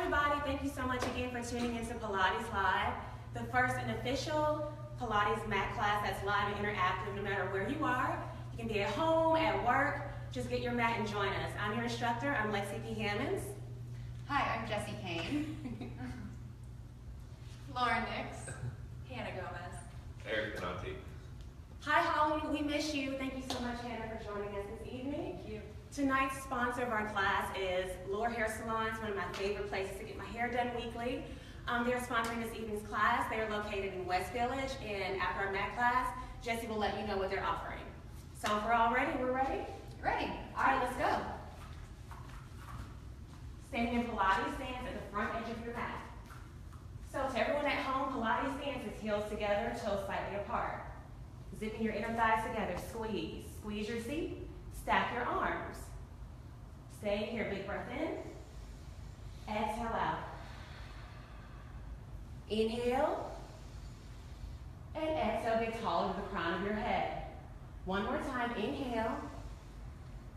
everybody, thank you so much again for tuning into Pilates Live, the first and official Pilates mat class that's live and interactive no matter where you are. You can be at home, at work, just get your mat and join us. I'm your instructor, I'm Lexi P. Hammonds. Hi, I'm Jessie Kane. Lauren Nix. Hannah Gomez. Eric Canati. Hi Holly, we miss you. Thank you so much, Hannah, for joining us this evening. Thank you. Tonight's sponsor of our class is Lure Hair Salon. It's one of my favorite places to get my hair done weekly. They're sponsoring this evening's class. They are located in West Village, and after our mat class, Jessie will let you know what they're offering. So if we're all ready, we're ready? Ready. All right, let's go. Standing in Pilates stance at the front edge of your mat. So to everyone at home, Pilates stance is heels together, toes slightly apart. Zipping your inner thighs together, squeeze. Squeeze your seat, stack your arms. Stay here, big breath in. Exhale out. Inhale. And exhale, get tall to the crown of your head. One more time, inhale.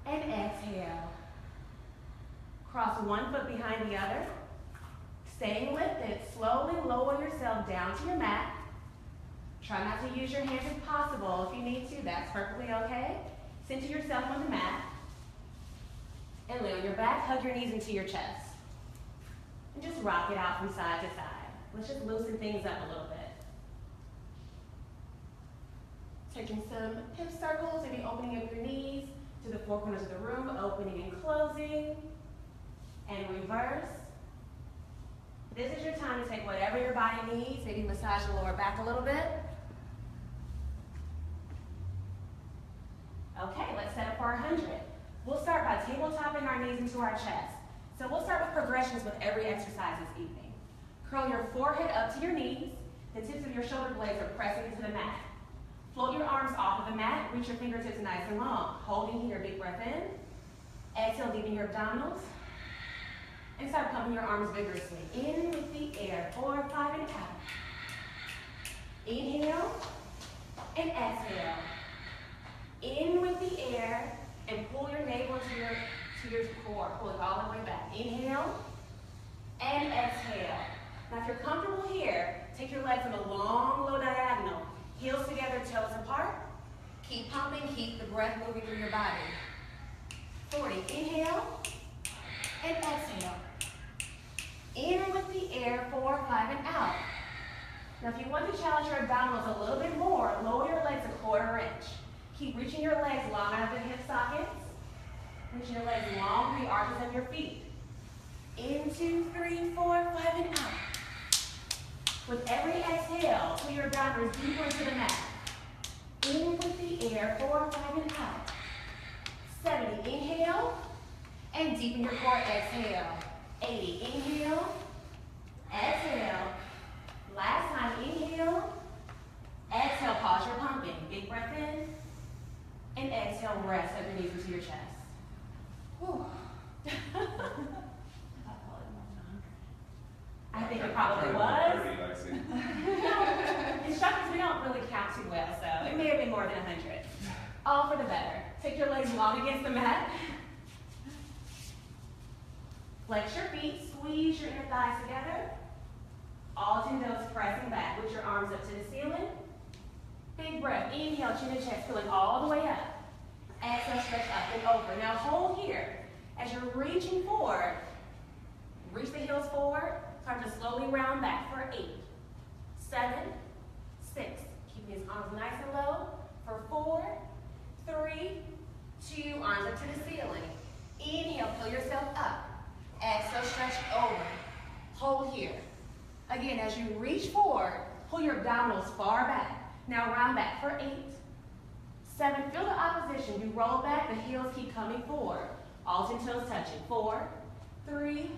And exhale. Cross one foot behind the other. Staying lifted, slowly lower yourself down to your mat. Try not to use your hands if possible. If you need to, that's perfectly okay. Center yourself on the mat. And lay on your back, hug your knees into your chest. And just rock it out from side to side. Let's just loosen things up a little bit. Taking some hip circles, maybe opening up your knees to the four corners of the room, opening and closing. And reverse. This is your time to take whatever your body needs. Maybe massage the lower back a little bit. Okay, let's set up for our 100. We'll start by tabletopping our knees into our chest. So we'll start with progressions with every exercise this evening. Curl your forehead up to your knees. The tips of your shoulder blades are pressing into the mat. Float your arms off of the mat. Reach your fingertips nice and long. Holding here, big breath in. Exhale, deepen your abdominals. And start pumping your arms vigorously. In with the air, 4, 5, and out. Inhale and exhale. In with the air and pull your navel to your core. Pull it all the way back. Inhale and exhale. Now if you're comfortable here, take your legs in a long, low diagonal. Heels together, toes apart. Keep pumping, keep the breath moving through your body. 40, inhale and exhale. In with the air, 4, 5, and out. Now if you want to challenge your abdominals a little bit more, lower your legs a 1/4 inch. Keep reaching your legs long out of the hip sockets. Reaching your legs long through the arches of your feet. In, 2, 3, 4, 5, and out. With every exhale, pull your abdominals deeper into the mat. In with the air, 4, 5, and out. 70, inhale, and deepen your core, exhale. 80, inhale, exhale. Last time, inhale, exhale, pause your pumping. Big breath in, and exhale, rest underneath into your chest. Whew. I think it probably was. Instructors, we don't really count too well, so it may have been more than 100. All for the better. Take your legs long against the mat. Flex your feet, squeeze your inner thighs together. All 10 toes pressing back. Lift your arms up to the ceiling. Big breath. Inhale, chin to chest, filling all the way up. Exhale, stretch up and over. Now hold here. As you're reaching forward, reach the heels forward. Start to slowly round back for 8, 7, 6. Keeping his arms nice and low for 4, 3, 2. Arms up to the ceiling. Inhale, pull yourself up. Exhale, stretch over. Hold here. Again, as you reach forward, pull your abdominals far back. Now round back for 8, 7. Feel the opposition. You roll back, the heels keep coming forward. All 10 toes touching. 4, 3,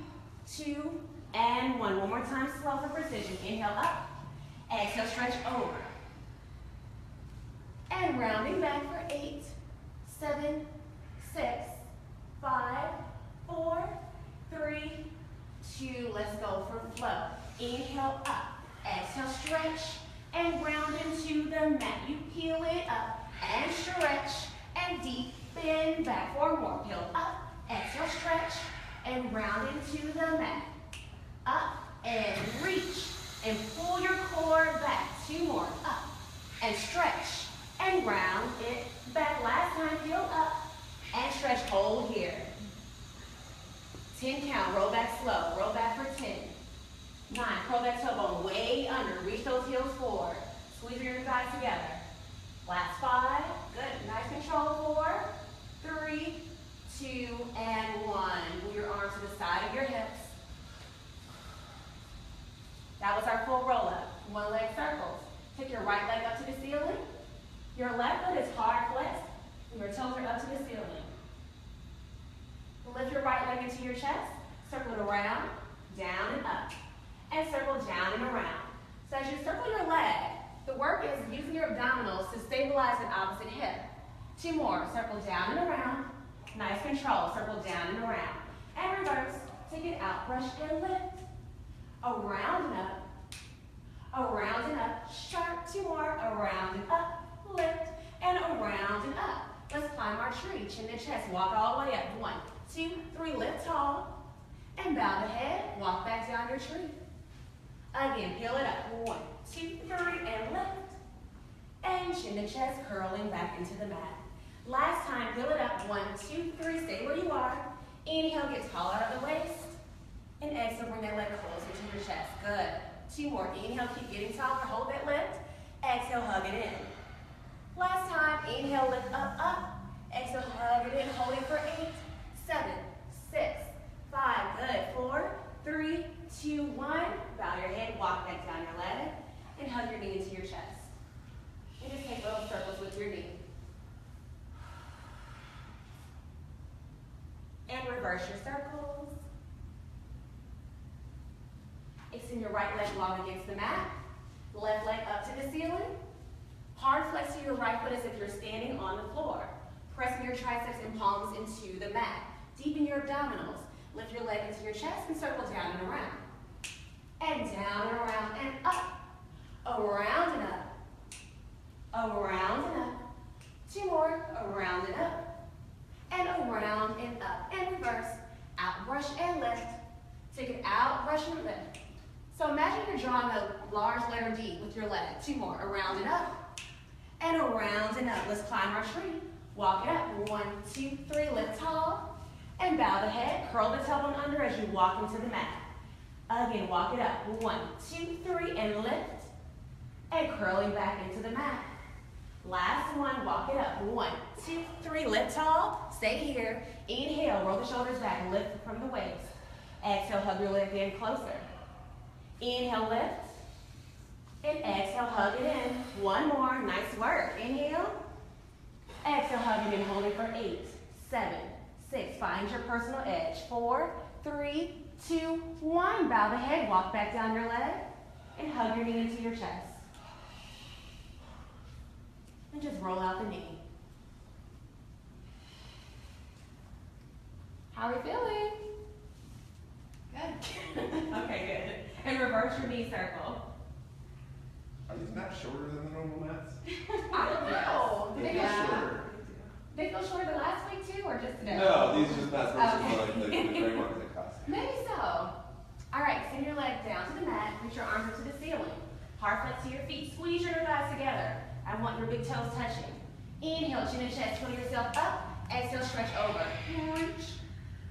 2, and 1. One more time, slow for precision. Inhale up. Exhale, stretch over. And rounding back for 8, 7, 6, 5, 4, 3, 2. Let's go for flow. Inhale up. Exhale, stretch. And round into the mat. You peel it up and stretch and deep bend back. 4 more. Peel up. Exhale, stretch. And round into the mat. up, and reach, and pull your core back. 2 more, up, and stretch, and round it back. Last time, peel up, and stretch, hold here. 10 count, roll back slow, roll back for 10. 9, curl that tailbone way under, reach those heels forward. Squeeze your thighs together. Last 5, good, nice control, 4, 3, 2, and 1. Move your arms to the side of your hips. That was our full roll up, 1 leg circles. Take your right leg up to the ceiling. Your left foot is hard flexed, and your toes are up to the ceiling. Lift your right leg into your chest, circle it around, down and up, and circle down and around. So as you circle your leg, the work is using your abdominals to stabilize an opposite hip. 2 more, circle down and around, nice control, circle down and around. And reverse, take it out, brush and lift. Around and up, sharp, 2 more, around and up, lift, and around and up. Let's climb our tree, chin to chest, walk all the way up. 1, 2, 3, lift tall, and bow the head, walk back down your tree. Again, peel it up, 1, 2, 3, and lift, and chin to chest, curling back into the mat. Last time, peel it up, 1, 2, 3, stay where you are. Inhale, get taller at the waist, and exhale, bring that leg closer to your chest, good. 2 more, inhale, keep getting taller, hold that lift, exhale, hug it in. Last time, inhale, lift up, up, exhale, hug it in, hold it for 8, 7, 6, 5, good, 4, 3, 2, 1, bow your head, walk back down your leg, and hug your knee into your chest. And just take little circles with your knee. And reverse your circles. Extend your right leg long against the mat. Left leg up to the ceiling. Hard flex to your right foot as if you're standing on the floor. Pressing your triceps and palms into the mat. Deepen your abdominals. Lift your leg into your chest and circle down and around. And down and around and up. Around and up. Around and up. 2 more. Around and up. And around and up. And reverse. Out, brush, and lift. Take it out, brush, and lift. So imagine you're drawing a large letter D with your leg. 2 more. Around and up. And around and up. Let's climb our tree. Walk it up. 1, 2, 3. Lift tall. And bow the head. Curl the tailbone under as you walk into the mat. Again, walk it up. 1, 2, 3. And lift. And curling back into the mat. Last one. Walk it up. 1, 2, 3. Lift tall. Stay here. Inhale. Roll the shoulders back. Lift from the waist. Exhale. Hug your leg in closer. Inhale, lift, and exhale, hug it in. 1 more, nice work. Inhale, exhale, hug it in, hold it for 8, 7, 6. Find your personal edge. 4, 3, 2, 1. Bow the head, walk back down your leg, and hug your knee into your chest. And just roll out the knee. How are we feeling? Good. Okay, good. And reverse your knee circle. Are these mats shorter than the normal mats? I don't know. They feel shorter. They feel shorter than last week too, or just today? No, these are just mats versus Okay. like the framework that cost. Maybe so. All right, send your leg down to the mat. Reach your arms up to the ceiling. Hard flex to your feet. Squeeze your thighs together. I want your big toes touching. Inhale, chin and chest. Pull yourself up. Exhale, stretch over. Reach.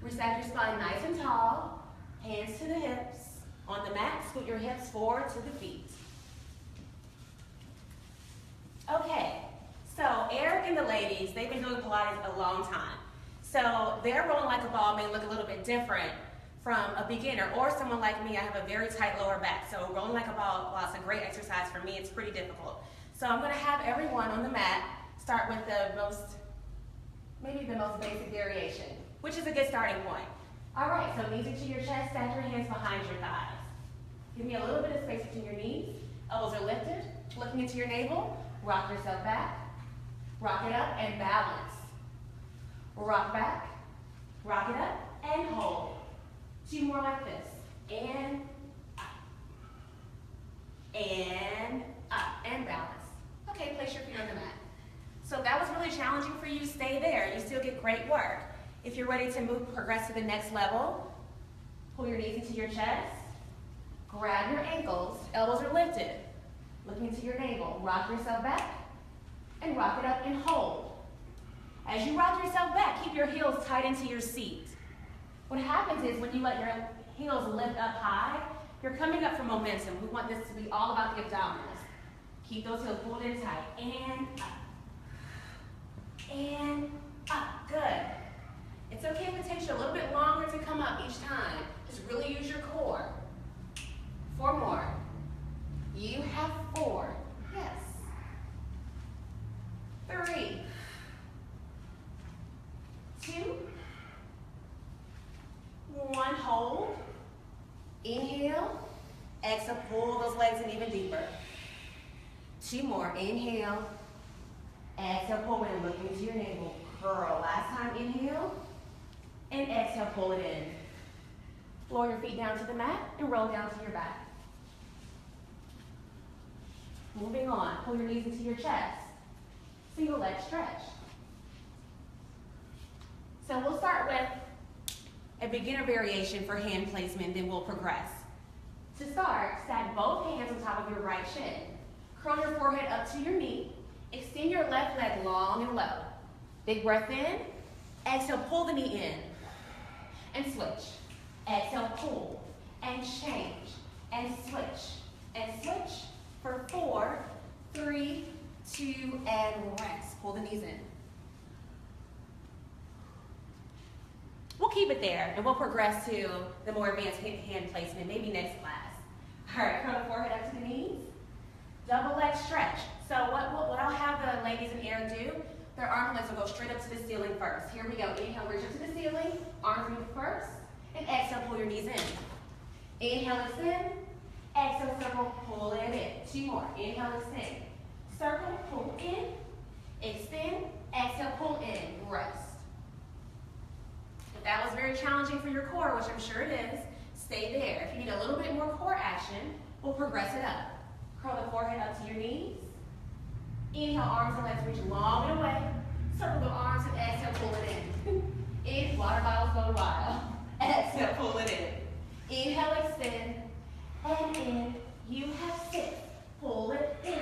Reset your spine nice and tall. Hands to the hips. On the mat, scoot your hips forward to the feet. Okay, so Eric and the ladies, they've been doing Pilates a long time. So their rolling like a ball may look a little bit different from a beginner or someone like me. I have a very tight lower back. So rolling like a ball, while it's a great exercise for me, it's pretty difficult. So I'm gonna have everyone on the mat start with maybe the most basic variation, which is a good starting point. All right, so knees into your chest, stack your hands behind your thighs. Give me a little bit of space between your knees. Elbows are lifted, looking into your navel. Rock yourself back. Rock it up and balance. Rock back, rock it up, and hold. 2 more like this. And up, and balance. Okay, place your feet on the mat. So if that was really challenging for you, stay there. You still get great work. If you're ready to progress to the next level, pull your knees into your chest, Grab your ankles, elbows are lifted. Looking into your navel, rock yourself back and rock it up and hold. As you rock yourself back, keep your heels tight into your seat. What happens is when you let your heels lift up high, you're coming up for momentum. We want this to be all about the abdominals. Keep those heels pulled in tight, and up. And up, good. It's okay if it takes you a little bit longer to come up each time. Just really use your core. 4 more. You have 4. Yes. 3. 2. 1. Hold. Inhale. Exhale. Pull those legs in even deeper. 2 more. Inhale. Exhale. Pull in. Look into your navel. Curl. Last time. Inhale. And exhale. Pull it in. Lower your feet down to the mat and roll down to your back. Moving on, pull your knees into your chest. Single leg stretch. So we'll start with a beginner variation for hand placement, then we'll progress. To start, stack both hands on top of your right shin. Curl your forehead up to your knee. Extend your left leg long and low. Big breath in. Exhale, pull the knee in. And switch. Exhale, pull. And change. And switch. And switch. For 4, 3, 2, and rest. Pull the knees in. We'll keep it there, and we'll progress to the more advanced hand placement, maybe next class. All right, curl the forehead up to the knees. Double leg stretch. So what I'll have the ladies in air do, their arms and legs will go straight up to the ceiling first. Here we go. Inhale, reach up to the ceiling. Arms move first. And exhale, pull your knees in. Inhale, extend. Exhale, circle, pull it in. 2 more. Inhale, extend. Circle, pull in. Extend. Exhale, pull in. Rest. If that was very challenging for your core, which I'm sure it is, stay there. If you need a little bit more core action, we'll progress it up. Curl the forehead up to your knees. Inhale, arms and legs reach long and away. Circle the arms and exhale, pull it in. In, water bottles go wild. Exhale, pull it in. Inhale, extend. And in, you have 6. Pull it in.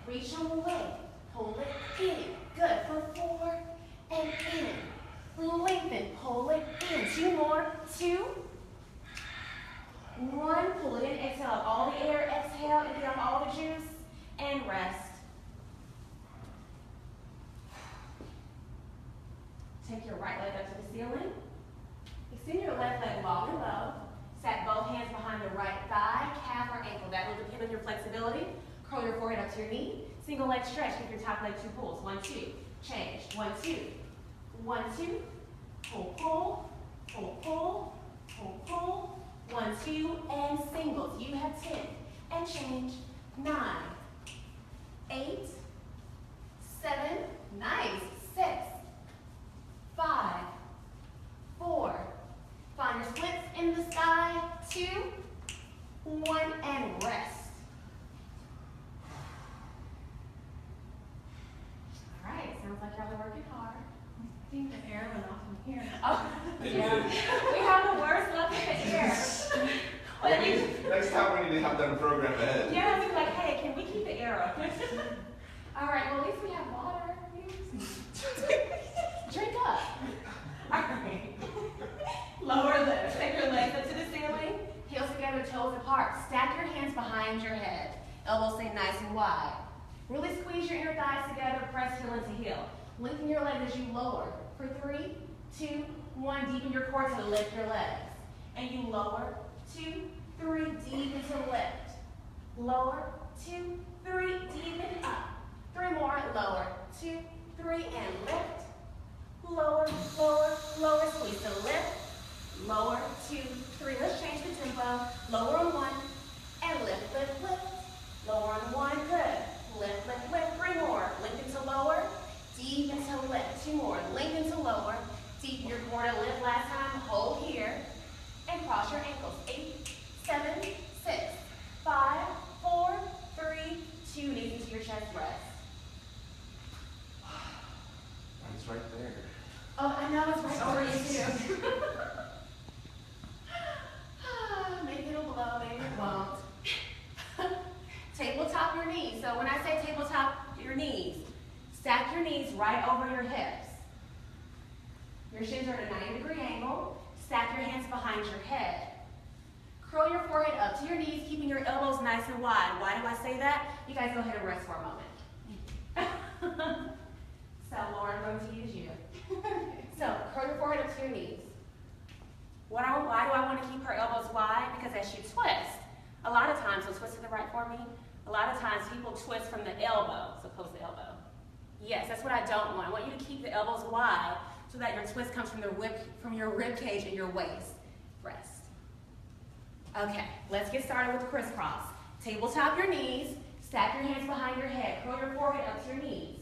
Reach away. Pull it in. Good. For 4 and in. Lengthen. Pull it in. 2 more. 2. 1. Pull it in. Exhale out all the air. Exhale and get out all the juice. And rest. Take your right leg up to the ceiling. Extend your left leg long and low. Stack both hands behind the right thigh, calf, or ankle. That will depend on your flexibility. Curl your forehead up to your knee. Single leg stretch. Keep your top leg 2 pulls. 1, 2. Change. 1, 2. 1, 2. Pull, pull. Pull, pull. Pull, pull. 1, 2. And singles. You have 10. And change. 9. 8. 7. Nice. 6. 5. 4. Find your splits in the sky. 2, 1, and rest. All right, sounds like y'all are working hard. I think the air went off from here. Oh, yeah. We have the worst luck with the air. Well, at least, Next time we need to have them program ahead. yeah, we'll be like, hey, can we keep the air up? All right, well, at least we have water. Drink up. All right. Lower lift. Take your legs up to the ceiling. Heels together, toes apart. Stack your hands behind your head. Elbows stay nice and wide. Really squeeze your inner thighs together. Press heel into heel. Lengthen your legs as you lower. For 3, 2, 1. Deepen your core to lift your legs. And you lower. 2, 3. Deepen to lift. Lower. 2, 3. Deepen up. 3 more. Lower. 2, 3. And lift. Lower, lower, lower. Squeeze to lift. Lower, 2, 3. Let's change the tempo. Lower on 1, and lift, lift, lift. Lower on 1, good. Lift, lift, lift. 3 more. Lengthen to lower, deepen to lift. 2 more. Lengthen to lower, deepen your core to lift. Last time, hold here, and cross your ankles. 8, 7, 6, 5, 4, 3, 2. Knees into your chest, rest. It's right there. Oh, I know, it's right over you too. Maybe it'll blow, maybe it won't. behind your head. Curl your forehead up to your knees, keeping your elbows nice and wide. Why do I say that? You guys go ahead and rest for a moment. So Lauren, I'm going to use you. So curl your forehead up to your knees. Why do I want to keep her elbows wide? Because as she twists, a lot of times, so twist to the right for me, a lot of times people twist from the elbow, so close the elbow. Yes, that's what I don't want. I want you to keep the elbows wide so that your twist comes from your rib cage and your waist. Rest. Okay, let's get started with the crisscross. Tabletop your knees, stack your hands behind your head, curl your forehead up to your knees,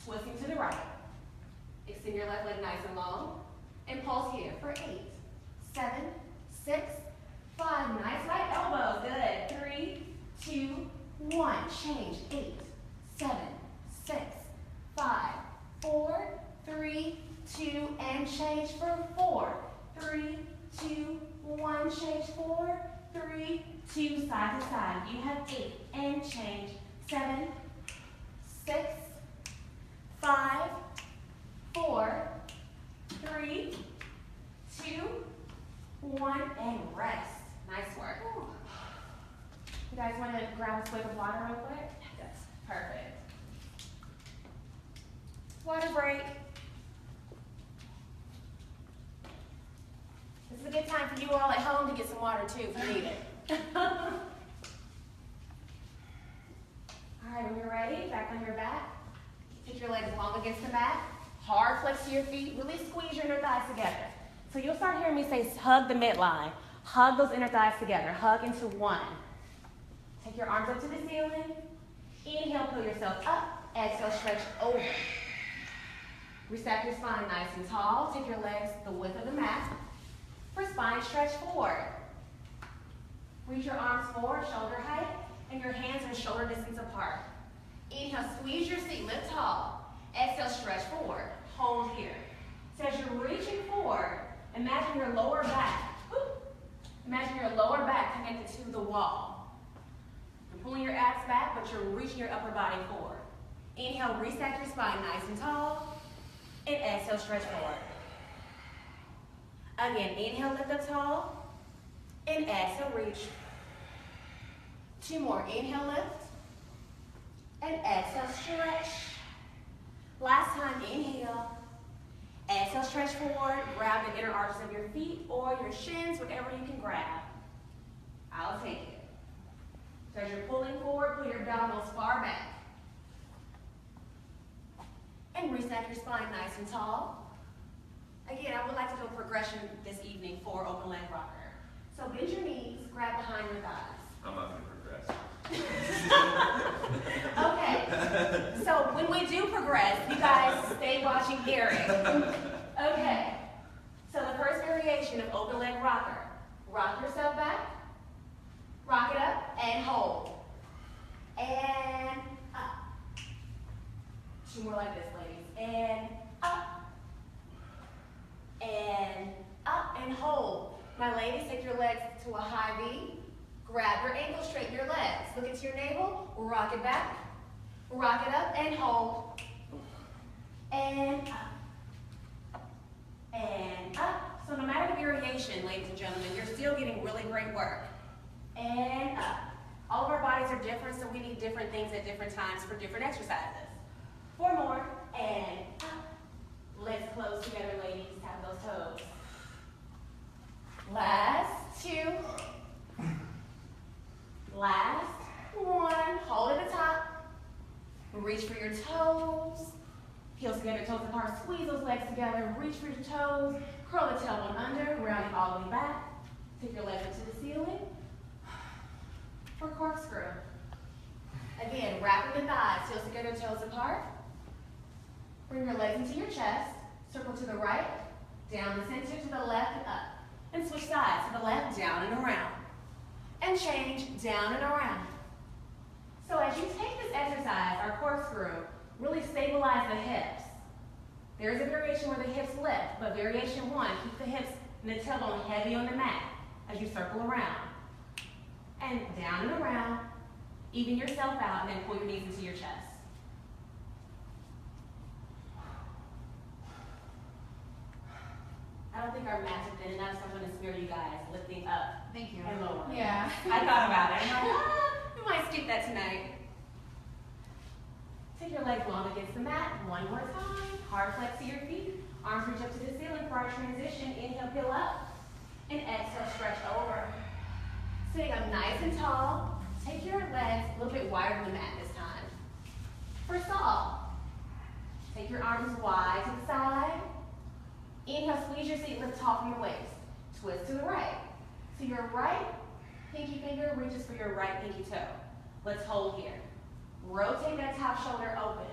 twisting to the right. Extend your left leg nice and long, and pulse here for 8, 7, 6, 5. Nice right elbows. Good. 3, 2, 1. Change. 8, 7, 6, 5, 4, 3, 2, and change for 4. 3, 2, 1. Change 4, 3, 2. Side to side. You have 8 and change. 7, 6, 5, 4, 3, 2, 1, and rest. Nice work. You guys want to grab a swig of water real quick? That's perfect. Water break. This is a good time for you all at home to get some water too if you need it. All right, when you're ready, back on your back. Take your legs long against the mat. Hard flex to your feet. Really squeeze your inner thighs together. So you'll start hearing me say hug the midline. Hug those inner thighs together. Hug into one. Take your arms up to the ceiling. Inhale, pull yourself up. Exhale, stretch over. Restack your spine nice and tall. Take your legs the width of the mat. For spine stretch forward. Reach your arms forward, shoulder height, and your hands are shoulder distance apart. Inhale, squeeze your seat, lift tall. Exhale, stretch forward. Hold here. So as you're reaching forward, imagine your lower back. Imagine your lower back connected to the wall. You're pulling your abs back, but you're reaching your upper body forward. Inhale, restack your spine nice and tall. And exhale, stretch forward. Again, inhale, lift up tall. And exhale, reach. 2 more. Inhale, lift. And exhale, stretch. Last time, inhale. Exhale, stretch forward. Grab the inner arches of your feet or your shins, whatever you can grab. I'll take it. So as you're pulling forward, pull your abdominals far back. And reset your spine nice and tall. Again, I would like to do a progression this evening for open leg rocker. So bend your knees, grab behind your thighs. I'm not going to progress. Okay, so when we do progress, you guys stay watching Eric. Okay, so the first variation of open leg rocker. Rock yourself back, rock it up, and hold. And up. 2 more like this, ladies. And up. And up, and hold. Now, ladies, take your legs to a high V. Grab your ankles, straighten your legs. Look into your navel, rock it back, rock it up, and hold. And up. And up. So no matter the variation, ladies and gentlemen, you're still getting really great work. And up. All of our bodies are different, so we need different things at different times for different exercises. 4 more. And up. Legs close together, ladies. Tap those toes. Last 2. Last 1. Hold at the top. Reach for your toes. Heels together, toes apart. Squeeze those legs together. Reach for your toes. Curl the tailbone under. Round it all the way back. Take your legs up to the ceiling. For corkscrew. Again, wrapping the thighs. Heels together, toes apart. Bring your legs into your chest. Circle to the right. Down the center, to the left, and up. And switch sides. To the left, down and around. And change, down and around. So as you take this exercise, our corkscrew, really stabilize the hips. There is a variation where the hips lift, but variation 1, keep the hips and the tailbone heavy on the mat as you circle around. And down and around, even yourself out, and then pull your knees into your chest. I don't think our mats are thin enough, so I'm going to atmosphere, you guys, lifting up Thank you. and lower. Yeah. I thought about it. I'm like, we might skip that tonight. Take your legs long against the mat. One more time. Hard flex to your feet. Arms reach up to the ceiling for our transition. Inhale, peel up. And exhale, stretch over. Sitting up nice and tall. Take your legs a little bit wider than the mat this time. For stall. Take your arms wide to the side. Inhale, squeeze your seat, lift tall from your waist. Twist to the right. So your right pinky finger reaches for your right pinky toe. Let's hold here. Rotate that top shoulder open.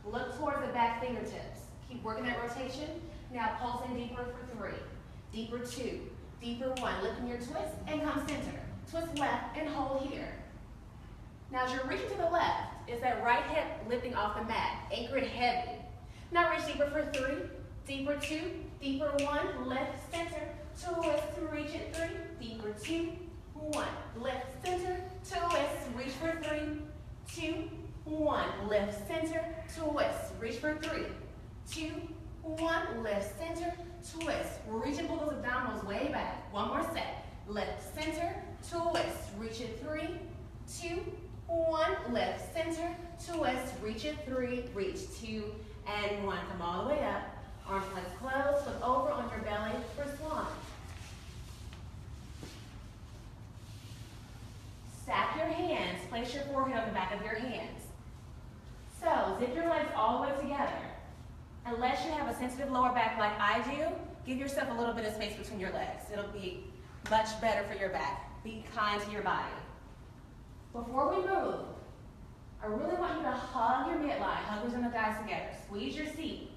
Look towards the back fingertips. Keep working that rotation. Now pulse in deeper for 3, deeper 2, deeper 1. Lifting your twist and come center. Twist left and hold here. Now as you're reaching to the left, is that right hip lifting off the mat. Anchor it heavy. Now reach deeper for 3, deeper 2, deeper 1. Lift, center, twist, reach it 3, deeper 2, 1. Lift, center, twist, reach for 3, 2, 1. Lift, center, twist. Reach for 3, 2, 1. Lift, center, twist. Reach and pull those abdominals way back. One more set. Lift, center, twist. Reach it 3, 2, 1. Lift, center, twist. Reach it 3, reach 2, and 1. Come all the way up. Arms legs closed. Flip over on your belly for swan. Stack your hands. Place your forehead on the back of your hands. So, zip your legs all the way together. Unless you have a sensitive lower back like I do, give yourself a little bit of space between your legs. It'll be much better for your back. Be kind to your body. Before we move, I really want you to hug your midline. Hug those inner thighs together. Squeeze your seat.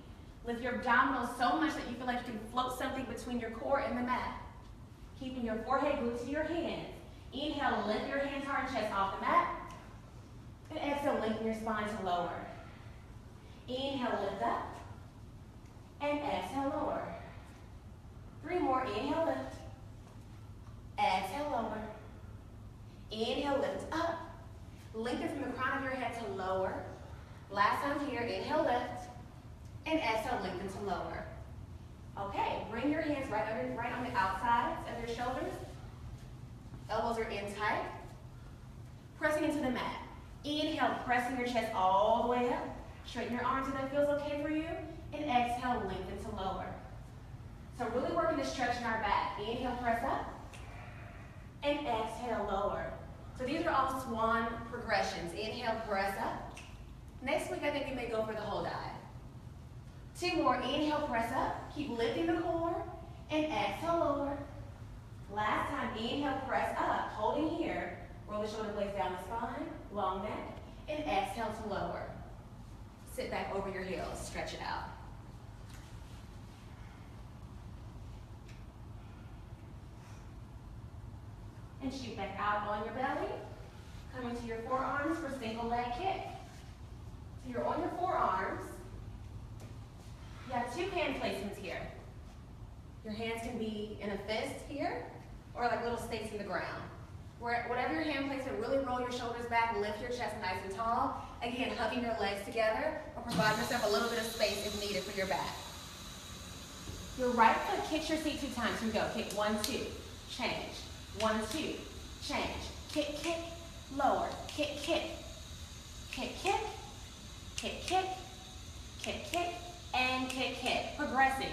Lift your abdominals so much that you feel like you can float something between your core and the mat. Keeping your forehead glued to your hands. Inhale, lift your hands, heart, and chest off the mat. And exhale, lengthen your spine to lower. Inhale, lift up. And exhale, lower. 3 more. Inhale, lift. Exhale, lower. Inhale, lift up. Lengthen from the crown of your head to lower. Last time here, inhale, lift. And exhale, lengthen to lower. Okay, bring your hands right on the outsides of your shoulders. Elbows are in tight. Pressing into the mat. Inhale, pressing your chest all the way up. Straighten your arms if that feels okay for you. And exhale, lengthen to lower. So really working to stretch in our back. Inhale, press up. And exhale, lower. So these are all swan progressions. Inhale, press up. Next week, I think we may go for the whole dive. 2 more. Inhale, press up. Keep lifting the core. And exhale, lower. Last time, inhale, press up. Holding here. Roll the shoulder blades down the spine. Long neck. And exhale to lower. Sit back over your heels. Stretch it out. And shoot back out on your belly. Coming to your forearms for single leg kick. So you're on your forearms. You have 2 hand placements here. Your hands can be in a fist here, or like little stakes in the ground. Whatever your hand placement, really roll your shoulders back, lift your chest nice and tall. Again, hugging your legs together, or provide yourself a little bit of space if needed for your back. Your right foot kicks your seat 2 times. Here we go. Kick 1, 2. Change. 1, 2. Change. Kick, kick. Lower. Kick, kick. Kick, kick. Kick, kick. Kick, kick. And kick, kick. Progressing.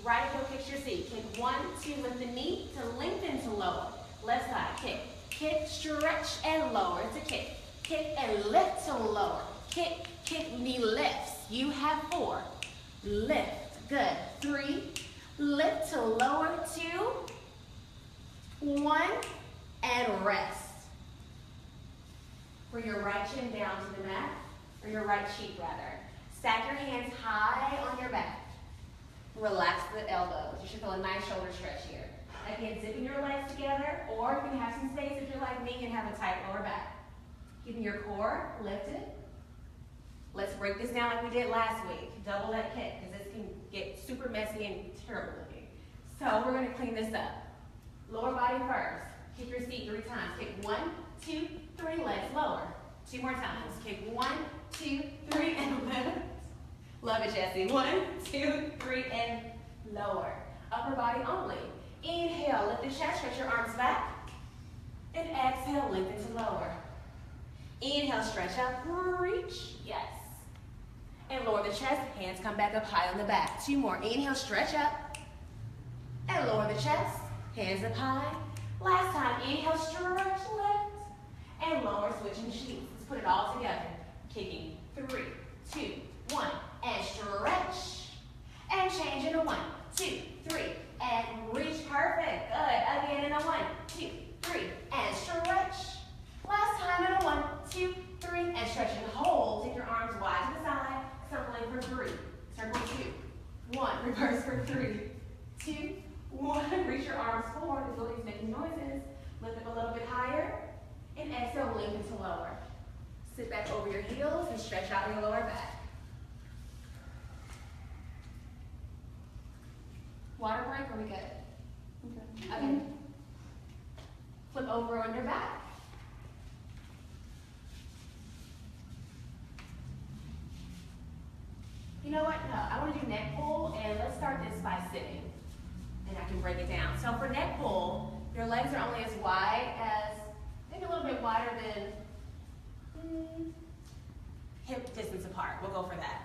Right heel kicks your seat. Kick 1, 2. Lift the knee to lengthen to lower. Left side. Kick. Kick, stretch, and lower. It's a kick. Kick and lift to lower. Kick, kick, knee lifts. You have 4. Lift. Good. 3. Lift to lower. 2. 1. And rest. Bring your right chin down to the mat, or your right cheek rather. Stack your hands high on your back. Relax the elbows. You should feel a nice shoulder stretch here. Again, zipping your legs together, or you can have some space if you're like me and have a tight lower back. Keeping your core lifted. Let's break this down like we did last week. Double that kick, because this can get super messy and terrible looking. So we're going to clean this up. Lower body first. Kick your seat 3 times. Kick 1, 2, 3, legs lower. 2 more times. Kick 1, 2, 3, and lift. Love it, Jessie. 1, 2, 3, and lower. Upper body only. Inhale, lift the chest, stretch your arms back. And exhale, lift into lower. Inhale, stretch up, reach, yes. And lower the chest, hands come back up high on the back. 2 more, inhale, stretch up. And lower the chest, hands up high. Last time, inhale, stretch, lift. And lower, switching sheets. Let's put it all together. Kicking, 3, 2, 1, and stretch. And change in a 1, 2, 3, and reach, perfect. Good, again in a 1, 2, 3, and stretch. Last time in a 1, 2, 3, and stretch and hold. Take your arms wide to the side, circling for 3, circle 2, 1, reverse for 3, 2, 1, reach your arms forward, the building's making noises. Lift up a little bit higher, and exhale, lengthen to lower. Sit back over your heels and stretch out your lower back. Water break, are we good? Okay. Flip over on your back. You know what? No, I want to do neck pull, and let's start this by sitting. And I can break it down. So for neck pull, your legs are only as wide as, maybe a little bit wider than hip distance apart. We'll go for that.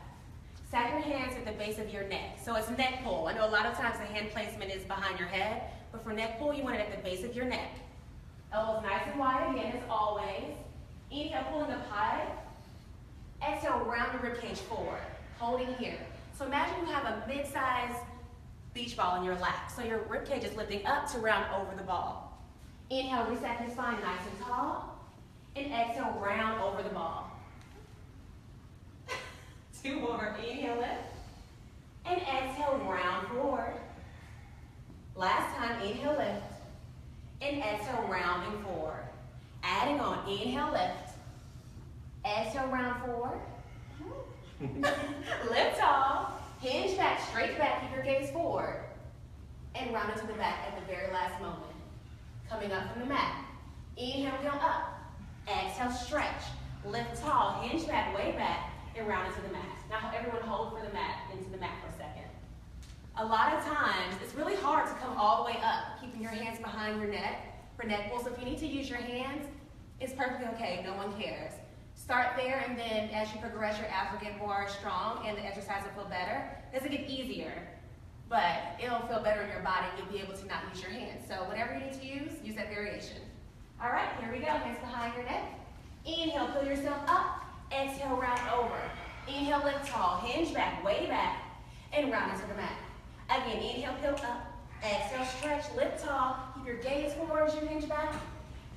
Stack your hands at the base of your neck. So it's neck pull. I know a lot of times the hand placement is behind your head, but for neck pull, you want it at the base of your neck. Elbows nice and wide again, as always. Inhale, pulling up high. Exhale, round your ribcage forward, holding here. So imagine you have a mid-sized beach ball in your lap. So your ribcage is lifting up to round over the ball. Inhale, reset your spine nice and tall. And exhale, round over the ball. 2 more. Inhale, lift. And exhale, round forward. Last time, inhale, lift. And exhale, rounding forward. Adding on, inhale, lift. Exhale, round forward. Lift tall. Hinge back, straight back, keep your gaze forward. And round into the back at the very last moment. Coming up from the mat. Inhale, peel up. Exhale, stretch. Lift tall, hinge back, way back, and round into the mat. Now everyone hold for the mat, into the mat for a second. A lot of times, it's really hard to come all the way up, keeping your hands behind your neck for neck pull. So if you need to use your hands, it's perfectly okay, no one cares. Start there, and then as you progress, your abs will get more strong, and the exercise will feel better. It doesn't get easier, but it'll feel better in your body. You'll be able to not use your hands. So whatever you need to use that variation. All right, here we go. Hands behind your neck. Inhale, pull yourself up. Exhale, round over. Inhale, lift tall. Hinge back, way back, and round into the mat. Again, inhale, peel up. Exhale, stretch, lift tall. Keep your gaze forward as you hinge back,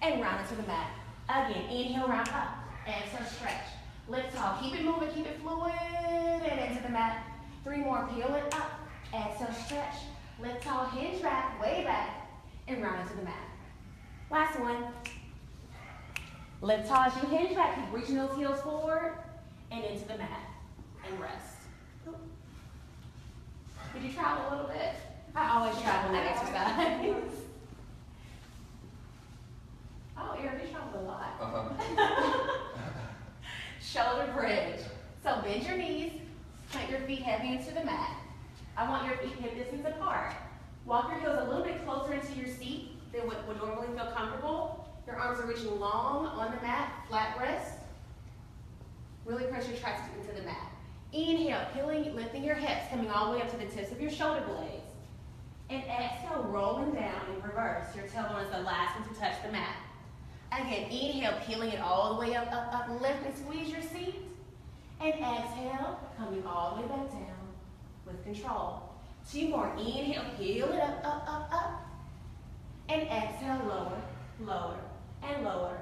and round into the mat. Again, inhale, round up. Exhale, stretch. Lift tall. Keep it moving, keep it fluid, and into the mat. 3 more. Peel it up. Exhale, stretch. Lift tall, hinge back, way back, and round into the mat. Last one. Lift tall as you hinge back. Keep reaching those heels forward and into the mat. And rest. Did you travel a little bit? I always travel in that exercise. Oh, Erin, you traveled a lot. Shoulder bridge. So bend your knees, plant your feet heavy into the mat. I want your feet hip distance apart. Walk your heels a little bit closer into your seat than what would normally feel comfortable. Your arms are reaching long on the mat, flat wrist. Really press your triceps into the mat. Inhale, peeling, lifting your hips, coming all the way up to the tips of your shoulder blades. And exhale, rolling down in reverse. Your tailbone is the last one to touch the mat. Again, inhale, peeling it all the way up, up, up, lift and squeeze your seat. And exhale, coming all the way back down with control. 2 more. Inhale, peel it up, up, up, up. And exhale, lower, lower, and lower.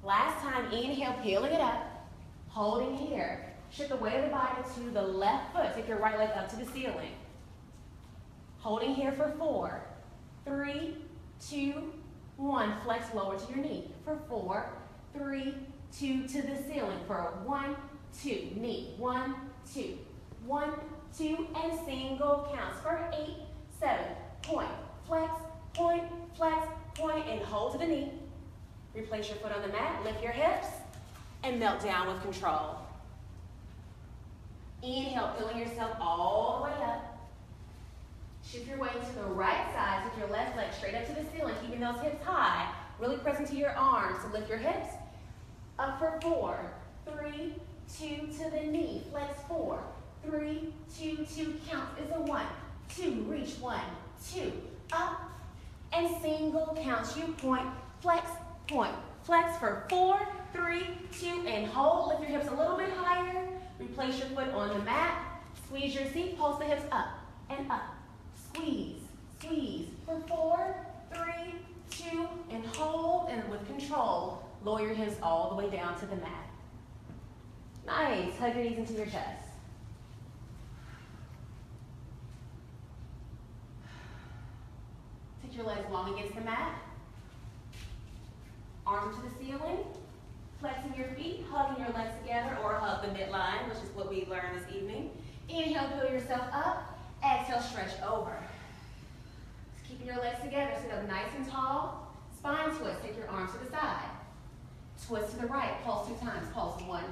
Last time, inhale, peeling it up, holding here. Shift the weight of the body to the left foot. Take your right leg up to the ceiling. Holding here for 4, 3, 2, 1. Flex lower to your knee for 4, 3, 2 to the ceiling for 1, 2. Knee 1, 2, 1, 2, and single counts for 8, 7. Point, flex, and hold to the knee. Replace your foot on the mat, lift your hips, and melt down with control. Inhale, peeling yourself all the way up. Shift your weight to the right side. Take your left leg straight up to the ceiling, keeping those hips high. Really press into your arms to lift your hips. Up for 4, 3, 2 to the knee. Flex 4, 3, 2, 2 count is a 1, 2, reach 1, 2, up, and single counts. You point, flex for 4, 3, 2, and hold. Lift your hips a little bit higher. Replace your foot on the mat. Squeeze your seat, pulse the hips up and up. Squeeze, squeeze for 4, 3, 2, and hold, and with control, lower your hips all the way down to the mat. Nice, hug your knees into your chest. Take your legs long against the mat. Arms to the ceiling. Flexing your feet, hugging your legs together, or hug the midline, which is what we learned this evening. Inhale, pull yourself up. Exhale, stretch over. Just keeping your legs together, sit up nice and tall. Spine twist, take your arms to the side. Twist to the right, pulse 2 times. Pulse 1,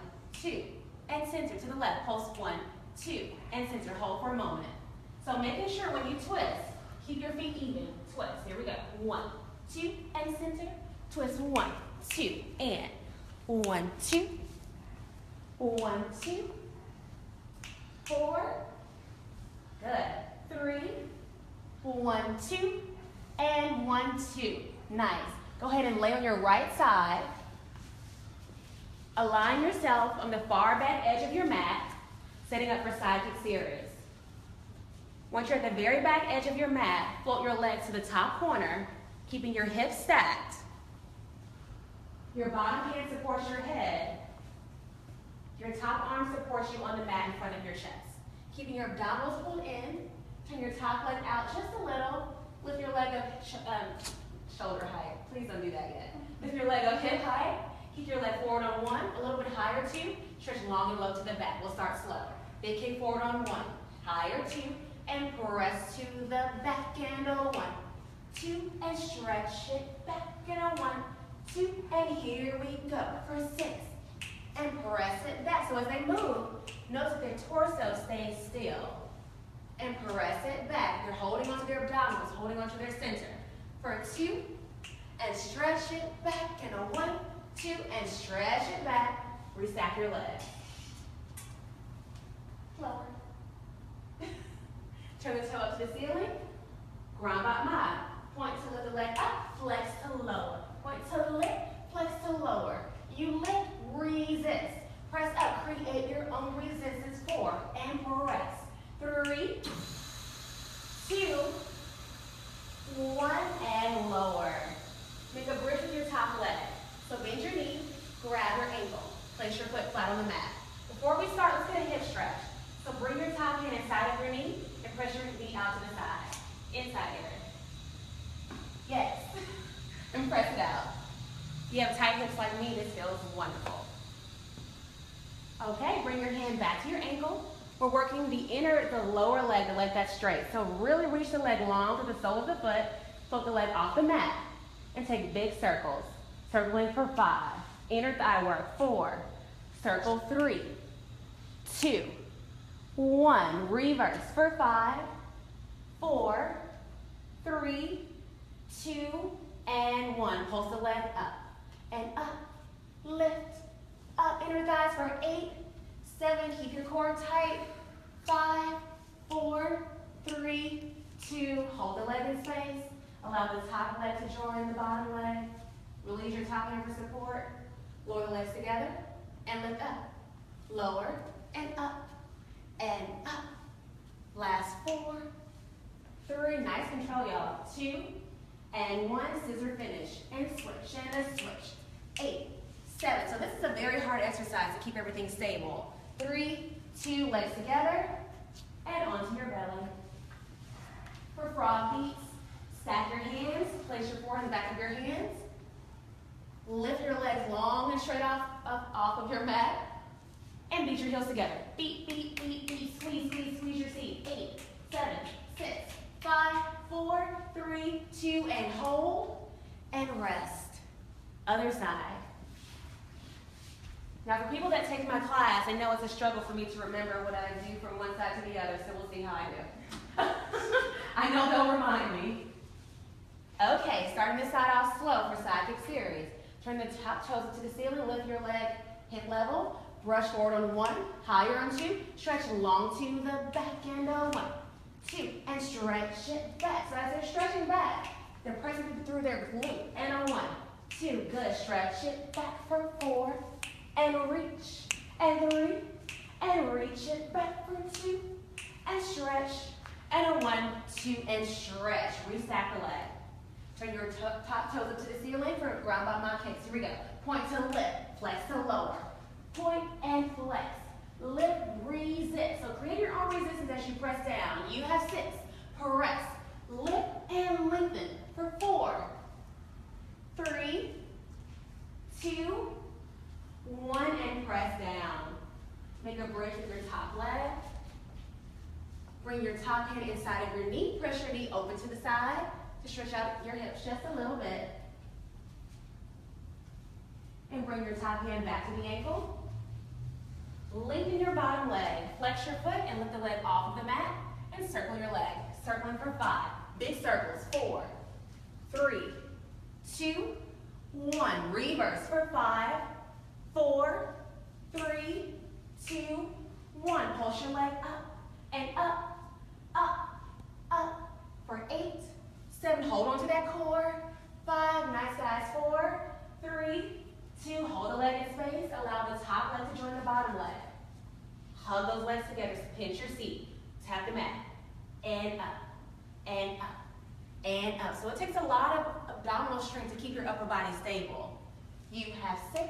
2, and center. To the left, pulse 1, 2, and center. Hold for a moment. So making sure when you twist, keep your feet even. Twist, here we go. 1, 2, and center. Twist 1, 2, and 1, 2, 1, 2, 4, good, 3, 1, 2, and 1, 2, nice. Go ahead and lay on your right side. Align yourself on the far back edge of your mat, setting up for side kick series. Once you're at the very back edge of your mat, float your legs to the top corner, keeping your hips stacked. Your bottom hand supports your head. Your top arm supports you on the mat in front of your chest. Keeping your abdominals pulled in, turn your top leg out just a little. Lift your leg up shoulder height. Please don't do that yet. Lift your leg up hip height. Kick your leg forward on 1, a little bit higher 2. Stretch long and low to the back. We'll start slow. Big kick forward on 1, higher 2, and press to the back and a 1, 2, and stretch it back and a 1, 2, and here we go for 6. And press it back. So as they move, notice that their torso stays still. And press it back. They're holding onto their abdominals, holding onto their center. For 2, and stretch it back, and a 1, 2, and stretch it back. Restack your legs. Lower. Turn the toe up to the ceiling. Grand battement. Point to lift the leg up, flex to lower. Point to lift, flex to lower. You lift, resist. Press up, create your own resistance. 4, and press. 3, 2, 1, and lower. Make a bridge with your top leg. So bend your knee, grab your ankle. Place your foot flat on the mat. Before we start, let's get a hip stretch. So bring your top hand inside of your knee and press your knee out to the side. Inside area. Yes. And press it out. If you have tight hips like me, this feels wonderful. Okay, bring your hand back to your ankle. We're working the lower leg, the leg that's straight. So really reach the leg long to the sole of the foot, float the leg off the mat, and take big circles. Circling for 5, inner thigh work, 4, circle 3, 2, 1, reverse for 5, 4, 3, 2, and 1. Pulse the leg up and up, lift, up, inner thighs for 8, 7, keep your core tight, 5, 4, 3, 2, hold the leg in space, allow the top leg to join the bottom leg, release your top hand for support, lower the legs together, and lift up, lower, and up, and up. Last 4, 3, nice control y'all, 2, and 1, scissor finish, and switch, and a switch, 8, 7. So this is a very hard exercise to keep everything stable. 3, 2, legs together, and onto your belly. For frog beats, stack your hands, place your forehead in the back of your hands, lift your legs long and straight off of your mat, and beat your heels together. Beat, beat, beat, beat, squeeze, squeeze, squeeze your seat. 8, 7, 6, 5, 4, 3, 2, and hold, and rest. Other side. Now for people that take my class, I know it's a struggle for me to remember what I do from one side to the other, so we'll see how I do. I know they'll remind me. Okay, starting this side off slow for side kick series. Turn the top toes to the ceiling, lift your leg hip level, brush forward on 1, higher on 2, stretch long to the back and on 1, 2, and stretch it back. So as they're stretching back, they're pressing through their glute, and on 1, 2, good, stretch it back for 4, and reach, and 3, and reach it back for 2, and stretch, and on 1, 2, and stretch. Restack the leg. Turn your top toes up to the ceiling for ground by my kicks. Here we go. Point to lift, flex to lower. Point and flex. Lift, resist. So create your own resistance as you press down. You have 6. Press, lift, and lengthen for 4, 3, 2, 1, and press down. Make a bridge with your top leg. Bring your top hand inside of your knee. Press your knee open to the side to stretch out your hips just a little bit. And bring your top hand back to the ankle. Lengthen your bottom leg. Flex your foot and lift the leg off of the mat and circle your leg. Circling for 5. Big circles. 4, 3, 2, 1. Reverse for 5, 4, 3, 2, 1. Pulse your leg up and up, up, up for 8, 7. Hold on to that core. 5. Nice guys. 4, 3, 2. Hold the leg in space. Allow the top leg to join the bottom leg. Hug those legs together. Pinch your seat. Tap the mat. And up, and up, and up. So it takes a lot of abdominal strength to keep your upper body stable. You have 6,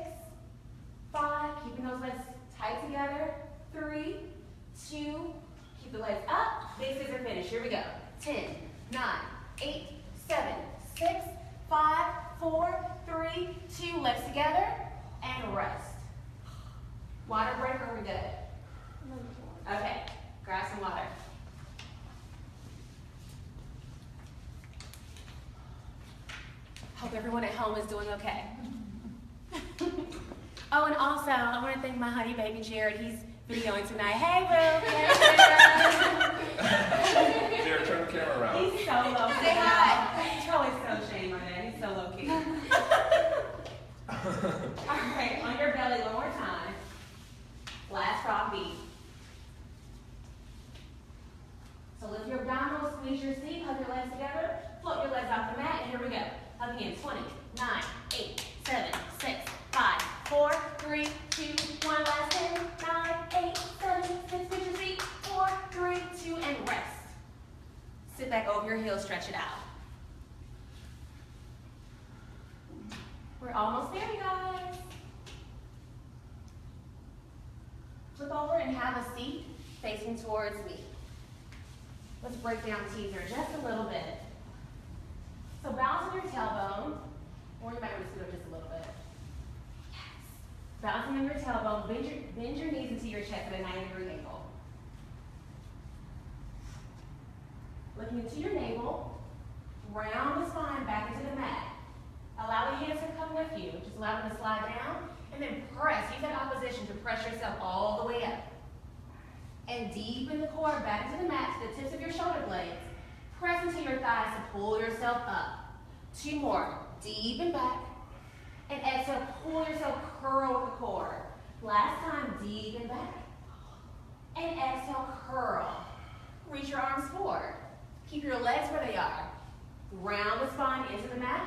5. Keeping those legs tight together. 3, 2. Keep the legs up. Big scissor finish. Here we go. 10, 9, 8, 7, 6, 5, 4, 3, 2. Legs together and rest. Water break, or we good? Okay. Grab some water. Hope everyone at home is doing okay. Oh, and also, I want to thank my honey baby Jared. He's videoing tonight. Hey, Boo. Hey, Jared, turn the camera around. He's so low key. Say hi. He's probably so ashamed right now. He's so low key. All right, on your belly one more time. Last frog beat. So lift your abdominals, squeeze your seat, hug your legs together, float your legs off the mat, and here we go. Hug again. 20, 9, 8, 7, 6, 5, 4, 3, 2, 1. Last 10, 9, 8, 7, 6. Pinch your seat. 4, 3, 2, and rest. Sit back over your heels, stretch it out. We're almost there, you guys. Flip over and have a seat facing towards me. Let's break down teaser just a little bit. So balance on your tailbone, or you might want to scoot up just a little bit. Yes. Balancing on your tailbone, bend your knees into your chest at a 90-degree angle. Looking into your navel, round the spine back into the mat. Allow the hands to come with you. Just allow them to slide down, and then press. Use that opposition to press yourself all the way up. And deepen the core back into the mat to the tips of your shoulder blades. Press into your thighs to pull yourself up. 2 more. Deepen back. And exhale, pull yourself, curl with the core. Last time, deepen back. And exhale, curl. Reach your arms forward. Keep your legs where they are. Round the spine into the mat.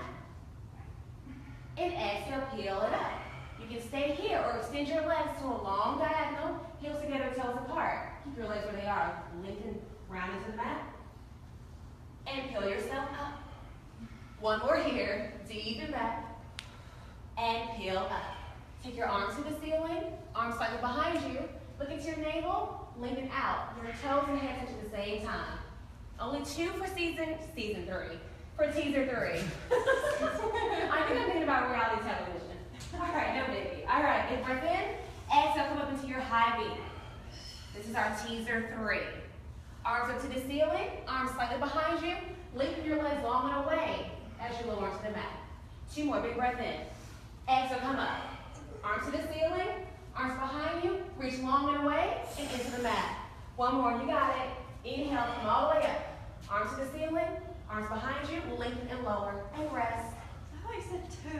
And exhale, peel it up. You can stay here or extend your legs to a long diagonal, heels together, toes apart. Keep your legs where they are. Lengthen round into the mat. And peel yourself up. 1 more here. Deepen back. And peel up. Take your arms to the ceiling. Arms slightly behind you. Look into your navel. Lengthen out. Your toes and hands at the same time. Only 2 for season 3. For teaser 3. I think I'm thinking about reality television. All right, no biggie. All right, big breath in. Exhale, come up into your high V. This is our teaser 3. Arms up to the ceiling, arms slightly behind you. Lengthen your legs long and away as you lower to the mat. 2 more, big breath in. Exhale, come up. Arms to the ceiling, arms behind you. Reach long and away and into the mat. 1 more, you got it. Inhale, come all the way up. Arms to the ceiling, arms behind you, lengthen and lower, and rest. I thought you said 2.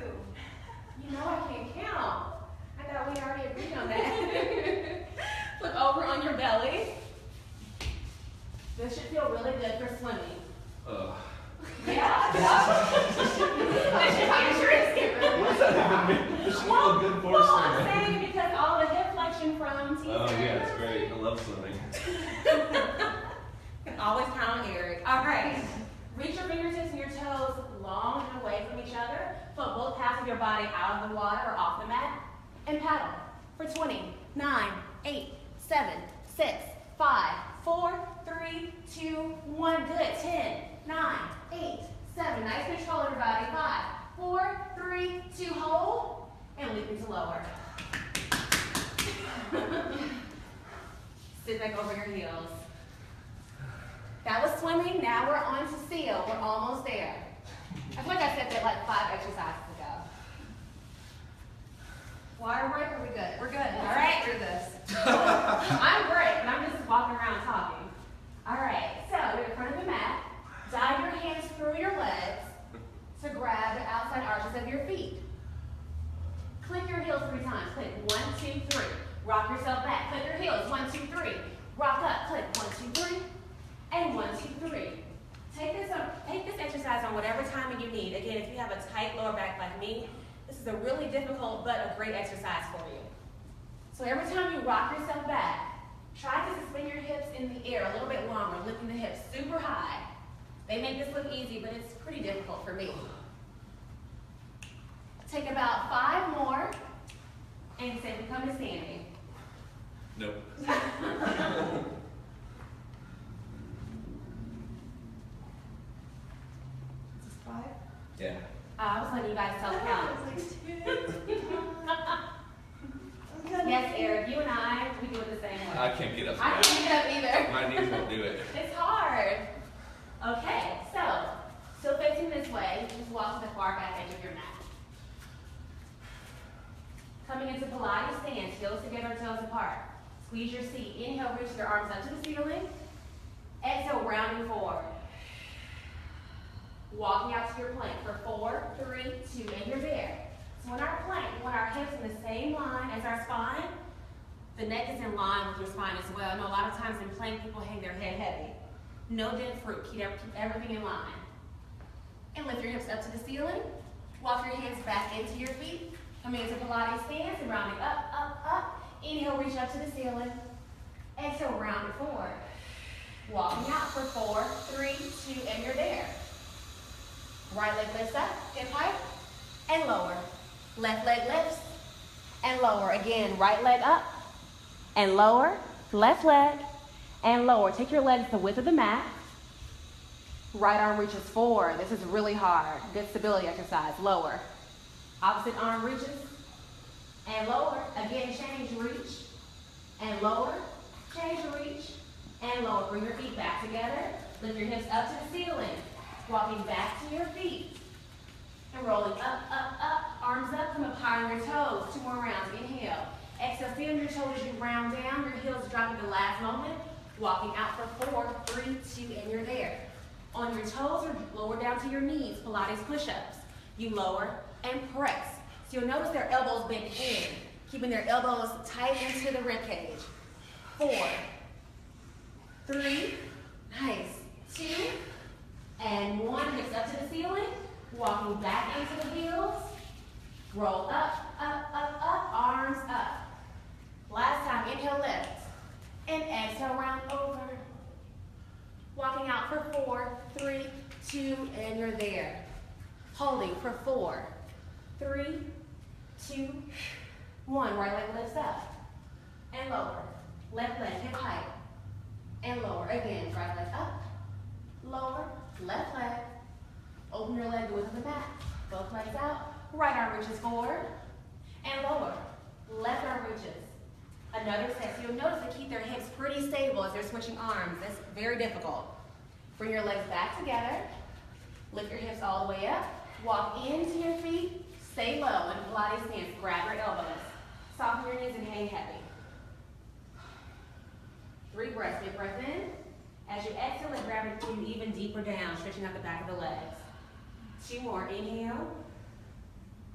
You know I can't count. I thought we already agreed on that. Flip over on your belly. This should feel really good for swimming. Yeah. This should What does that even mean? This should feel good for well, I'm swimming. saying because all the hip flexion from teasers. Oh yeah, it's great. I love swimming. Can always count on Eric. All right. Reach your fingertips and your toes long and away from each other. Put both halves of your body out of the water or off the mat. And paddle for 20, 9, 8, 7, 6, 5, 4, 3, 2, 1. Good. 10, 9, 8, 7. Nice control, everybody. 5, 4, 3, 2. Hold. And leap into lower. Sit back over your heels. That was swimming. Now we're on to seal. We're almost there. I feel like I said that like 5 exercises ago. Water break, are we good? We're good. All right. Through this. I'm great, but I'm just walking around talking. All right, so you're in front of the mat. Dive your hands through your legs to grab the outside arches of your feet. Click your heels 3 times. Click 1, 2, 3. Rock yourself back. Click your heels. 1, 2, 3. Rock up. Click 1, 2, 3. And 1, 2, 3. Take this exercise on whatever timing you need. Again, if you have a tight lower back like me, this is a really difficult but a great exercise for you. So every time you rock yourself back, try to suspend your hips in the air a little bit longer, lifting the hips super high. They make this look easy, but it's pretty difficult for me. Take about 5 more, and safely come to standing. Nope. Is this 5? Yeah. I was letting you guys self-count. I was like 2. Yes, Eric, you and I, we do it the same way. I can't get up to I that. can't get up either. My knees won't do it. It's hard. Okay, so, still facing this way, just walk to the far back edge of your mat. Coming into Pilates stance, heels together, toes apart. Squeeze your seat. Inhale, reach your arms up to the ceiling. Exhale, rounding forward. Walking out to your plank for 4, 3, 2, and you're there. So in our plank, we want our hips in the same line as our spine. The neck is in line with your spine as well. I know a lot of times in plank, people hang their head heavy. No dead fruit. Keep everything in line. And lift your hips up to the ceiling. Walk your hands back into your feet. Coming into Pilates stance and rounding up, up, up. Inhale, reach up to the ceiling. Exhale, round it forward. Walking out for 4, 3, 2, and you're there. Right leg lifts up, hip height, and lower. Left leg lifts, and lower. Again, right leg up, and lower. Left leg, and lower. Take your legs the width of the mat. Right arm reaches forward. This is really hard. Good stability exercise. Lower. Opposite arm reaches, and lower. Again, change, reach, and lower. Change, reach, and lower. Bring your feet back together. Lift your hips up to the ceiling. Walking back to your feet. And rolling up, up, up. Arms up, come up high on your toes. 2 more rounds. Inhale. Exhale, stay on your toes as you round down. Your heels drop at the last moment. Walking out for 4, 3, 2, and you're there. On your toes or lower down to your knees. Pilates push-ups. You lower and press. So you'll notice their elbows bent in, keeping their elbows tight into the rib cage. 4, 3, nice, 2, and 1. Hips up to the ceiling. Walking back into the heels. Roll up, up, up, up. Arms up. Last time, inhale, lift. And exhale, round over. Walking out for 4, 3, 2, and you're there. Holding for 4, 3, 2, 1. Right leg lifts up and lower. Left leg hip height and lower. Again, right leg up, lower, left leg. Open your leg the width of the mat. Both legs out. Right arm reaches forward and lower. Left arm reaches. Another set. So you'll notice they keep their hips pretty stable as they're switching arms. That's very difficult. Bring your legs back together. Lift your hips all the way up. Walk into your feet. Stay low in Pilates stance. Grab your elbows. Soften your knees and hang heavy. 3 breaths. Big breath in. As you exhale, let gravity pull you even deeper down, stretching out the back of the legs. 2 more. Inhale.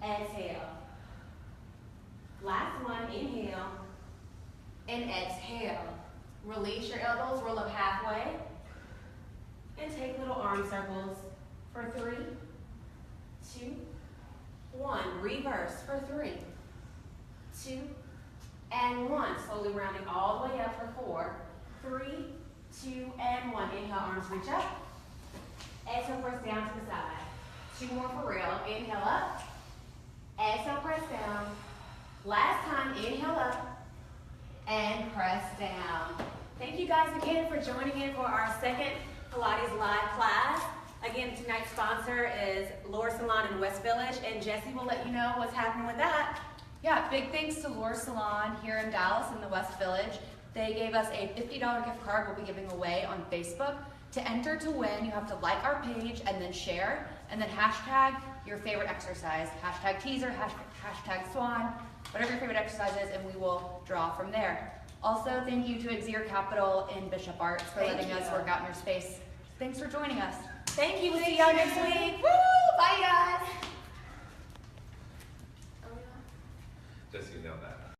Exhale. Last one. Inhale. And exhale. Release your elbows. Roll up halfway. And take little arm circles for 3, 2, 1. Reverse for 3, 2, and 1. Slowly rounding all the way up for 4, 3, 2, and 1. Inhale, arms reach up. Exhale, press down to the side. 2 more for real. Inhale up. Exhale, press down. Last time, inhale up. And press down. Thank you guys again for joining in for our second Pilates live class. Again, tonight's sponsor is Laura Salon in West Village, and Jessie will let you know what's happening with that. Yeah, big thanks to Laura Salon here in Dallas in the West Village. They gave us a $50 gift card we'll be giving away on Facebook. To enter to win, you have to like our page and then share, and then hashtag your favorite exercise. Hashtag teaser, hashtag swan, whatever your favorite exercise is, and we will draw from there. Also, thank you to Exeter Capital in Bishop Arts for letting us work out in your space. Thanks for joining us. Thank you. We'll see y'all next week. Woo! Bye, guys. Jesse, you nailed that.